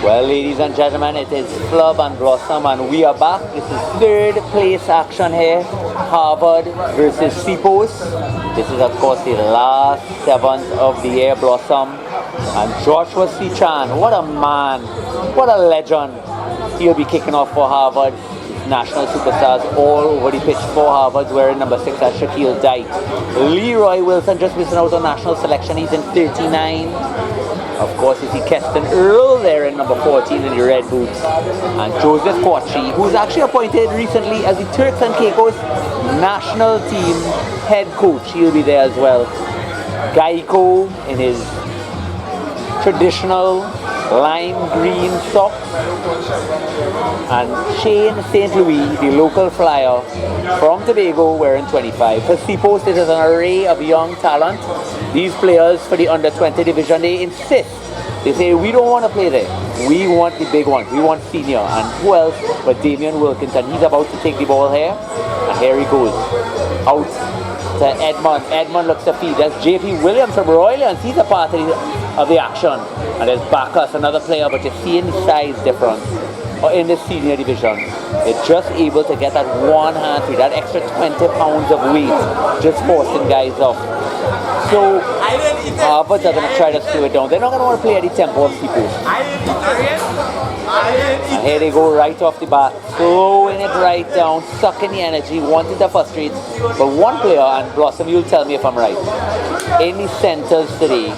Well, ladies and gentlemen, it is Flub and Blossom, and we are back. This is third place action here. Harvard versus SEPOS. This is, of course, the last 7th of the year, Blossom. And Joshua Chan, what a man, what a legend. He'll be kicking off for Harvard. National superstars all over the pitch for Harvard, wearing number 6 as Shaquille Dyke. Leroy Wilson just missing out on national selection. He's in 39. Of course, you see Keston Earl there in number 14 in the red boots. And Joseph Quattree, who's actually appointed recently as the Turks and Caicos national team head coach. He'll be there as well. Geico in his traditional lime green socks. And Shane St. Louis, the local flyer from Tobago, wearing 25. For SEPOS, it is an array of young talent. These players for the under-20 division, they insist. They say, we don't want to play there. We want the big ones. We want senior. And who else but Damian Wilkinson? He's about to take the ball here. And here he goes. Out to Edmund. Edmund looks to feed. That's JP Williams from Roylands. He's a part of the action. And there's Bacchus, another player, but you're seeing the size difference in the senior division. They're just able to get that one hand through, that extra 20 pounds of weight, just forcing guys off. So, Harvard are going to try to slow it down. They're not going to want to play at the tempo of SEPOS. And here they go right off the bat, slowing it right down, sucking the energy, wanting to frustrate. But one player, and Blossom, you'll tell me if I'm right, in the centers today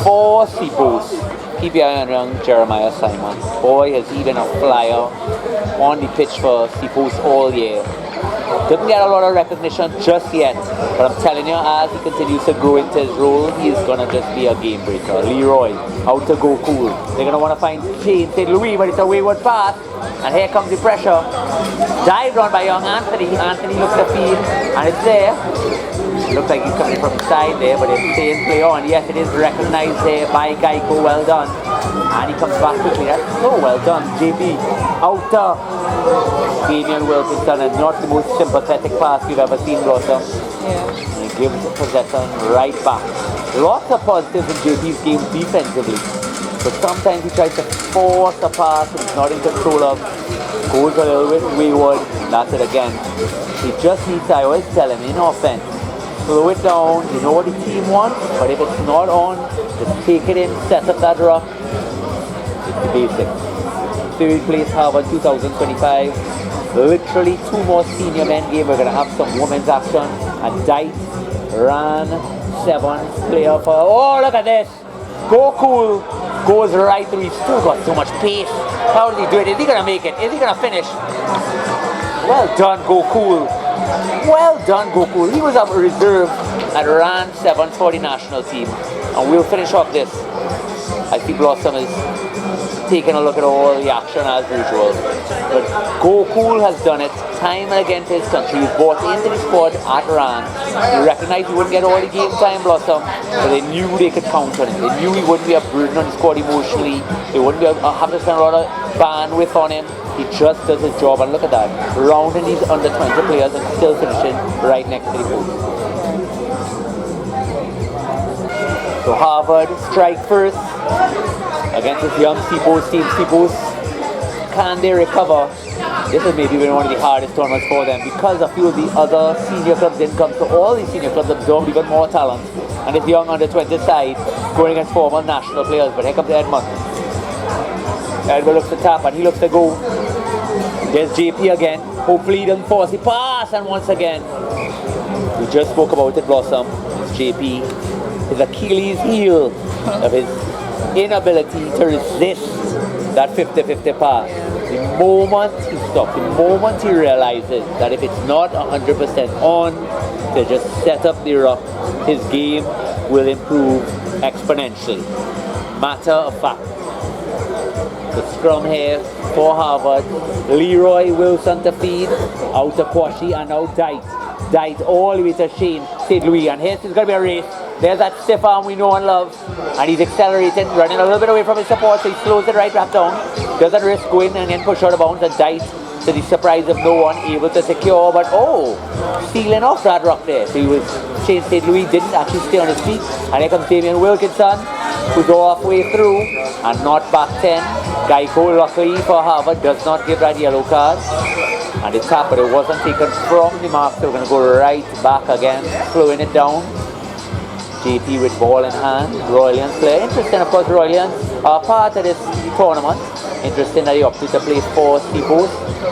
for SEPOS, keep your eye on young Jeremiah Simon. Boy, has he been a flyer on the pitch for SEPOS all year. Didn't get a lot of recognition just yet, but I'm telling you, as he continues to grow into his role, he's going to just be a game breaker. Leroy, out to go cool. They're going to want to find Shane St. Louis, but it's a wayward pass. And here comes the pressure. Dived on by young Anthony. Anthony looks to feed, and it's there. Looks like he's coming from the side there, but it's staying play on. Yes, it is recognized there by Geico. Well done. And he comes back quickly. That's so well done. JP out to Damian Wilkinson, and not the most sympathetic pass you've ever seen, Blossom. Yeah. And he gives possession right back. Lots of positives in JP's game defensively, but sometimes he tries to force a pass and he's not in control of. Goes a little bit wayward. That's it again. He just needs to, I always tell him, in offense, slow it down. You know what the team wants, but if it's not on, just take it in, set up that rock. It's the basics. Third place Harvard 2025. Literally 2 more senior men game. We're going to have some women's action. And Dyke ran 7 player for. Oh, look at this. Go cool. Goes right through. He's still got so much pace. How did he do it? Is he going to make it? Is he going to finish? Well done, Go Cool. Well done, Go Cool. He was up reserve and ran 7 for the national team. And we'll finish off this. I see Blossom is taking a look at all the action as usual. But Go Cool has done it time and again for his country. He was brought into the squad at RAN. They recognized he wouldn't get all the game time, Blossom, but they knew they could count on him. They knew he wouldn't be a burden on the squad emotionally. They wouldn't have to spend a lot of bandwidth on him. He just does his job, and look at that. Rounding these under 20 players and still finishing right next to the goal. So Harvard strike first against this young SEPOS team. SEPOS, can they recover? This is maybe one of the hardest tournaments for them because a few of the other senior clubs didn't come. So all these senior clubs absorbed even more talent. And this young under 20 side going against former national players. But here comes Edmund. Edmund looks to tap and he looks to go. There's JP again. Hopefully he doesn't force the pass. And once again, we just spoke about it, Blossom. It's JP. His Achilles heel of his inability to resist that 50-50 pass. The moment he stops, the moment he realizes that if it's not 100% on, to just set up the rock, his game will improve exponentially. Matter of fact. The scrum here for Harvard. Leroy Wilson to feed, out to Quashy, and now Dyke. Dyke all the way to Shane St. Louis, and here's going to be a race. There's that stiff arm we know and love, and he's accelerating, running a little bit away from his support, so he slows it right back down. Doesn't risk going and then push out of bounds, and Dyke, to the surprise of no one, able to secure, but sealing off that rock there. So he was, Shane St. Louis didn't actually stay on his feet, and here comes Damian Wilkinson, who's halfway through, and not back 10. Geico, luckily for Harvard, does not give that yellow card. And the tap, but it wasn't taken from the mark, so we're going to go right back again, slowing it down. JP with ball in hand, Royalians player. Interesting, of course, Royalians are part of this tournament. Interesting that he opted to play for SEPOS.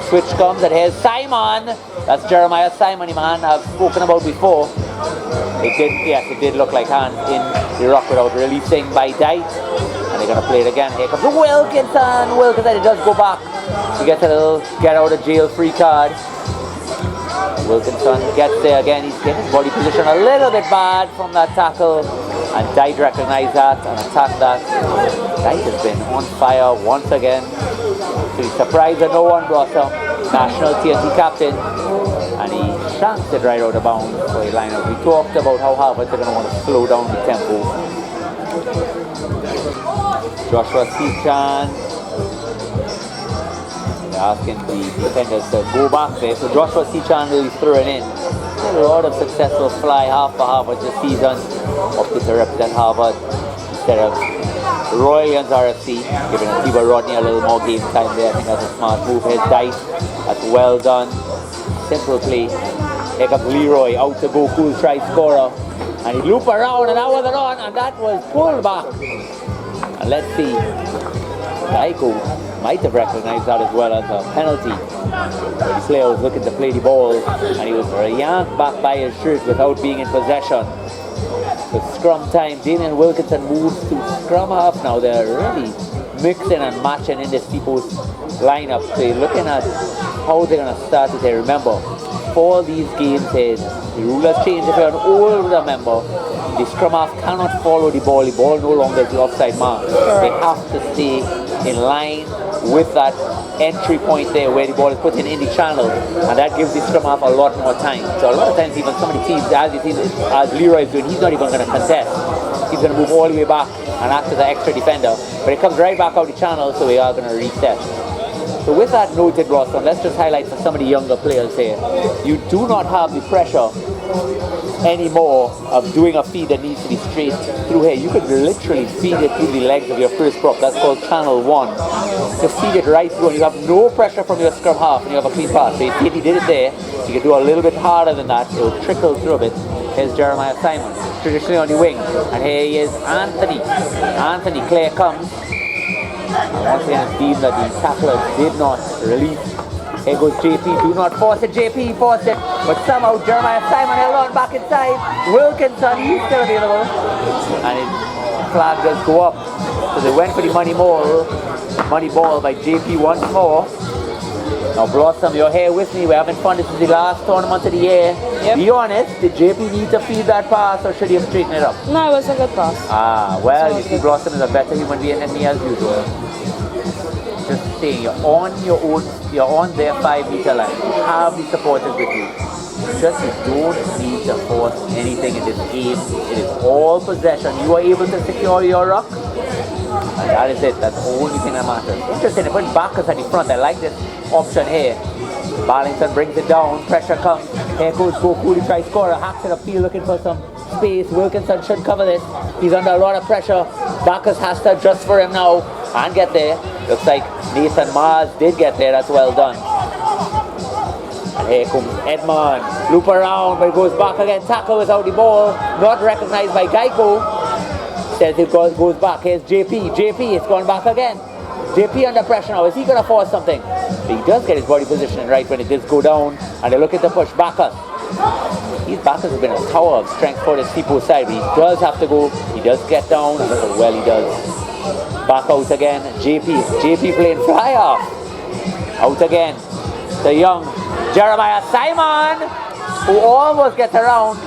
Switch comes, and here's Simon. That's Jeremiah Simon, the man I've spoken about before. It did look like hand in the rock without releasing by Dite. And they're going to play it again. Here comes Wilkinson. Wilkinson, it does go back. He gets a little get out of jail free card. Wilkinson gets there again. He's getting his body position a little bit bad from that tackle. And Dite recognized that and attacked that. Dite has been on fire once again. So he's surprised that no one brought him. National TNT captain. And he shanks it right out of bounds for a lineup. We talked about how Harvard are going to want to slow down the tempo. Joshua Sechan. Asking the defenders to go back there. So Joshua Sechan really throwing in. A lot of successful fly half for Harvard this season. Opted to represent Harvard instead of Royalians RFC, giving Akiba Rodney a little more game time there. I think that's a smart move. Here's Dice. That's well done. Simple play. Here comes Leroy out to go, cool try scorer. And he looped around and that wasn't on, and that was pulled back. And let's see. Geico might have recognized that as well as a penalty. The player was looking to play the ball and he was yanked back by his shirt without being in possession. With scrum time, Damian Wilkinson moves to scrum half now. They're really mixing and matching in the SEPOS lineup. So you're looking at how they're going to start it here. Remember, for these games here, the rule has changed. If you're an older member, the scrum half cannot follow the ball. The ball no longer is the offside mark. They have to stay in line with that entry point there where the ball is put in the channel, and that gives the scrum half a lot more time. So a lot of times even some of the teams, as you see, as Leroy is doing, he's not even going to contest. He's going to move all the way back and act as an extra defender, but it comes right back out the channel, so we are going to reset. So with that noted, Roston, let's just highlight for some of the younger players here. You do not have the pressure anymore of doing a feed that needs to be straight through here. You could literally feed it through the legs of your first prop. That's called channel 1. Just feed it right through and you have no pressure from your scrum half and you have a clean pass. So you see if he did it there, you can do a little bit harder than that. It will trickle through a bit. Here's Jeremiah Simon, traditionally on the wing. And here he is, Anthony. Anthony Clare comes. And once again it's deemed that the tackler did not release. Here goes JP, do not force it, JP forced it, but somehow Jeremiah Simon held on back inside. Wilkinson, he's still available. And his flag does go up. So they went for the money ball by JP once more. Now Blossom, you're here with me, we're having fun. This is the last tournament of the year. Yep. Be honest, did JP need to feed that pass or should he have straightened it up? No, it was a good pass. Ah, well, you see Blossom is a better human being than me as usual. Just saying, you're on your own, you're on their 5-meter line. You have the supporters with you. Just you don't need to force anything in this game. It is all possession. You are able to secure your rock. And that is it. That's the only thing that matters. Interesting, they put Bacchus at the front. I like this option here. Barlington brings it down. Pressure comes. Here goes Goku to try score. Hacks it upfield looking for some space. Wilkinson should cover this. He's under a lot of pressure. Bacchus has to adjust for him now and get there. Looks like Nathan Mars did get there. That's well done. And here comes Edmond. Loop around, but it goes back again. Tackle without the ball. Not recognized by Geico. Says it goes back. Here's JP. JP, it's gone back again. JP under pressure now. Is he going to force something? But he does get his body positioning right when it does go down. And they're looking to push Bacchus. These Bacchus have been a tower of strength for the SEPOS side. But he does have to go. He does get down. And look how well he does. Back out again. JP playing fly off. Out again. The young Jeremiah Simon, who almost gets around.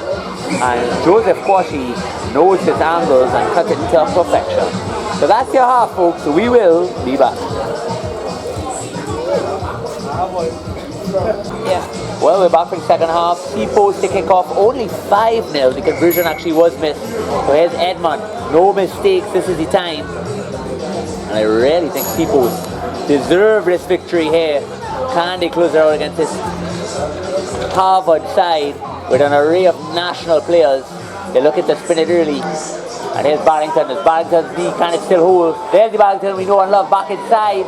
And Joseph Quashi knows his angles and cuts it into perfection. So that's your half, folks. We will be back. Yeah. Well, we're back for the second half. SEPOS to kick off only 5-0. The conversion actually was missed. So here's Edmond. No mistakes. This is the time. And I really think SEPOS deserve this victory here. Can they close it out against this Harvard side with an array of national players? They're looking to spin it early. And here's Barrington. As Barrington's knee can it still hold. There's the Barrington we know and love back inside.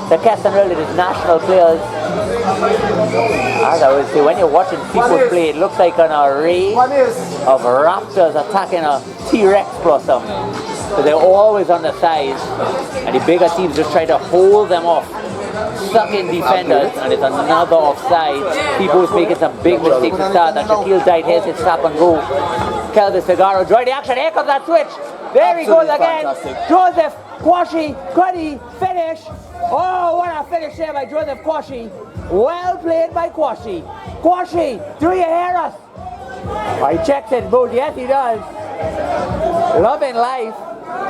The Keston really is national players. As I would say, when you're watching people play, it looks like an array of raptors attacking a T-Rex blossom. So they're always on the sides, and the bigger teams just try to hold them off. Stuck in defenders, and it's another offside. People's making some big mistakes to start, and Shaquille Dyke has his stop and go. Kelvis Figaro join the action. Here comes that switch. There he goes again. Fantastic. Joseph Quashi, Cuddy, finish. Oh, what a finish there by Joseph Quashi. Well played by Quashi. Quashi, do you hear us? Oh, he checks it, Mood. Yes, he does. Loving life.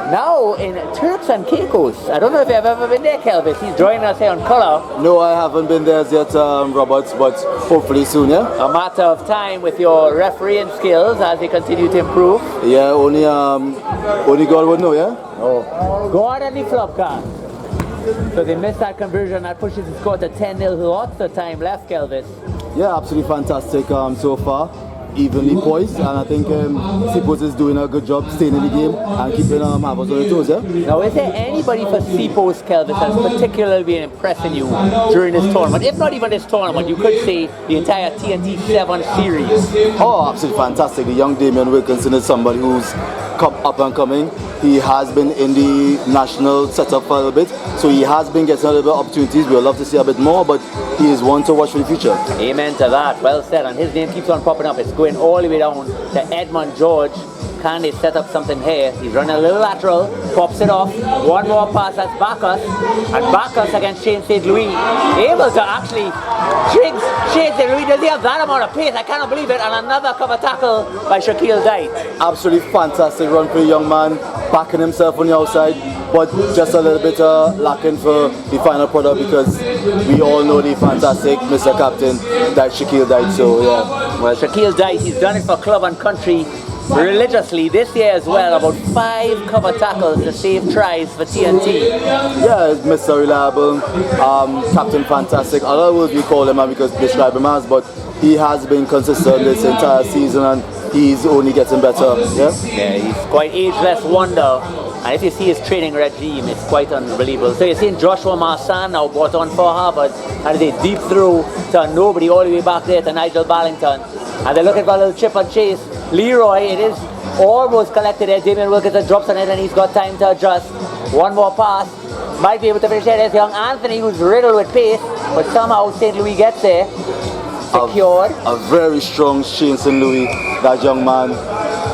Now in Turks and Caicos. I don't know if you've ever been there, Kelvis. He's joining us here on Colour. No, I haven't been there yet, Robert, but hopefully soon, yeah? A matter of time with your refereeing skills as they continue to improve. Yeah, only God would know, yeah? Oh, God and the flop card. So they missed that conversion. That pushes the score to 10-0. Lots of time left, Kelvis. Yeah, absolutely fantastic so far. Evenly poised, and I think SEPOS is doing a good job staying in the game and keeping Havers on the toes, yeah? Now, is there anybody for SEPOS, Kelvis, that's particularly been impressing you during this tournament? If not even this tournament, you could say the entire TNT 7 series. Oh, absolutely fantastic. The young Damian Wilkinson is somebody who's come up and coming. He has been in the national setup for a little bit, so he has been getting a little bit of opportunities. We would love to see a bit more, but he is one to watch for the future. Amen to that. Well said. And his name keeps on popping up. It's going all the way down to Edmund George. Can they set up something here? He's running a little lateral, pops it off. One more pass, that's Bacchus. And Bacchus against Shane St. Louis, able to actually tricks Shane St. Louis. Does he have that amount of pace? I cannot believe it. And another cover tackle by Shaquille Dyke. Absolutely fantastic run for a young man, backing himself on the outside, but just a little bit lacking for the final product because we all know the fantastic Mr. Captain, that Shaquille Dyke. So yeah. Well, Shaquille Dyke, he's done it for club and country religiously this year as well. About 5 cover tackles to save tries for TNT. Yeah, Mr. Reliable, Captain Fantastic. I don't know what we call him because describe him as, but he has been consistent this entire season and he's only getting better. Yeah, he's quite ageless wonder. And if you see his training regime, it's quite unbelievable. So you're seeing Joshua Marsan now brought on for Harvard, and they deep through to nobody all the way back there to Nigel Barrington. And they're looking for a little chip and chase. Leroy, it is almost collected there. Damian Wilkinson drops on it and he's got time to adjust. One more pass. Might be able to finish there. There's young Anthony who's riddled with pace, but somehow St. Louis gets there. Secured. A very strong Shane St. Louis, that young man.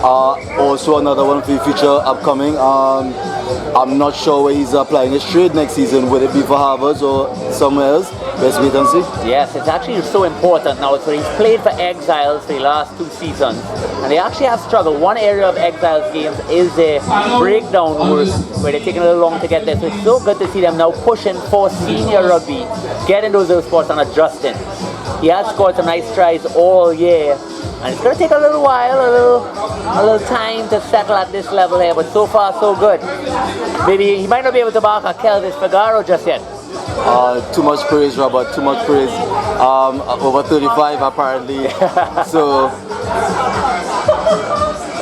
Also another one for the future upcoming. I'm not sure where he's applying his trade next season. Would it be for Harvard or somewhere else? Let's wait and see. Yes, it's actually so important now. So he's played for Exiles for the last 2 seasons, and they actually have struggled. One area of Exiles games is their breakdown work, where they're taking a little long to get there. So it's so good to see them now pushing for senior rugby, getting those little spots and adjusting. He has scored some nice tries all year, and it's going to take a little while, a little time to settle at this level here, but so far so good. Maybe he might not be able to mark a Kelvis Figaro just yet. Too much praise, Robert, too much praise. Over 35 apparently. So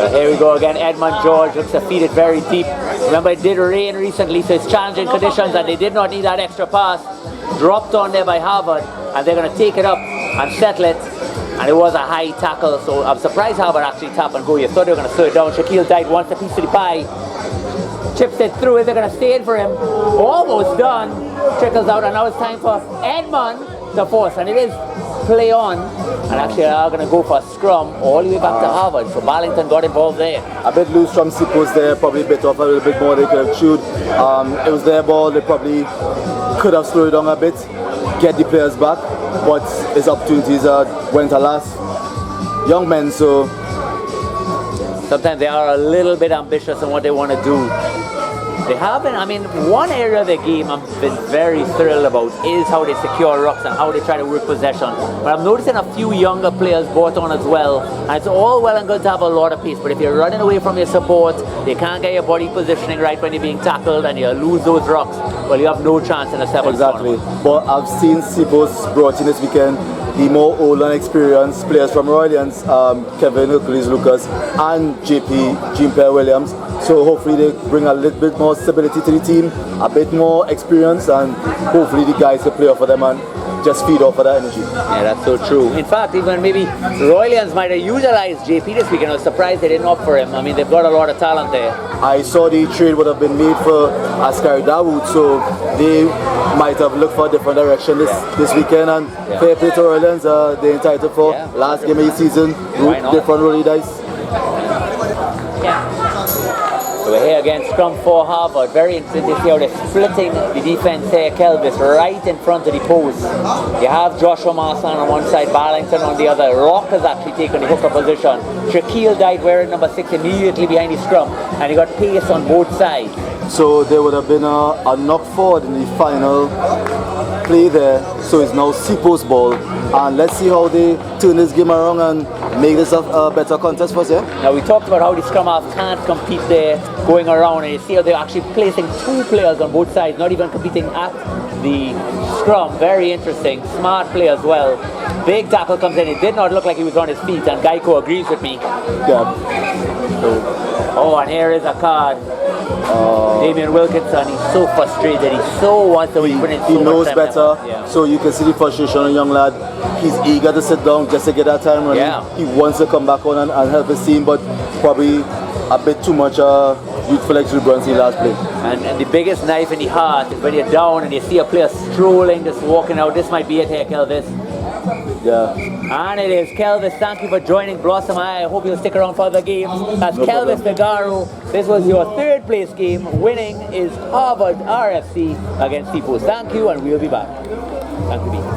here we go again. Edmund George looks to feed it very deep. Remember, it did rain recently, so it's challenging conditions, and they did not need that extra pass. Dropped on there by Harvard, and they're going to take it up and settle it. And it was a high tackle, so I'm surprised Harvard actually tap and go. You thought they were going to slow it down. Shaquille Dyke wants a piece of the pie. Chips it through. Is they're going to stay in for him? Almost done. Trickles out, and now it's time for Edmund to force, and it is play on. And actually, they are going to go for a scrum all the way back to Harvard. So Barlington got involved there. A bit loose from SEPOS there, probably bit off a little bit more. They could have chewed. It was their ball. They probably could have slowed it down a bit, get the players back, but his opportunities went alas. Young men, so sometimes they are a little bit ambitious in what they want to do. They have been, I mean, one area of the game I've been very thrilled about is how they secure rucks and how they try to work possession. But I'm noticing a few younger players brought on as well. And it's all well and good to have a lot of pace, but if you're running away from your support, they can't get your body positioning right when you're being tackled and you lose those rucks, well, you have no chance in a 7th exactly. tournament. But I've seen SEPOS brought in this weekend the more old and experienced players from Royals, Kevin Hercules Lucas and JP Jean-Pierre Williams. So hopefully they bring a little bit more stability to the team, a bit more experience, and hopefully the guys can play off for them and just feed off of that energy. Yeah, that's so true. In fact, even maybe Royals might have utilized JP this weekend. I was surprised they didn't opt for him. I mean, they've got a lot of talent there. I saw the trade would have been made for Askari Dawood, so they might have looked for a different direction this weekend. And fair play to Royals, they're entitled for last game of the season, different rolling dice. So we're here against scrum for Harvard. Very interesting to see how they're splitting the defense here. Kelvis right in front of the post. You have Joshua Marsan on one side, Barlington on the other. Rock has actually taken the hooker position. Shaquille died wearing number 6 immediately behind the scrum, and he got pace on both sides. So there would have been a knock forward in the final play there. So it's now SEPOS ball, and let's see how they turn this game around and make this a better contest for us. Yeah? Now we talked about how the scrum half can't compete there going around, and you see how they're actually placing 2 players on both sides, not even competing at the scrum. Very interesting, smart play as well. Big tackle comes in. It did not look like he was on his feet, and Geico agrees with me. Yeah. Oh, and here is a card. Damian Wilkinson, he's so frustrated. He so wants to win. He knows better, so you can see the frustration on a young lad. He's eager to sit down just to get that time running. Yeah. He wants to come back on and help his team, but probably a bit too much youthful exuberance in the last play. And the biggest knife in the heart is when you're down and you see a player strolling, just walking out. This might be it here, Kelvis. Yeah. And it is Kelvis. Thank you for joining Blossom. I hope you'll stick around for other games. That's Kelvis Figaro. This was your 3rd place game. Winning is Harvard RFC against SEPOS. Thank you, and we'll be back. Thank you.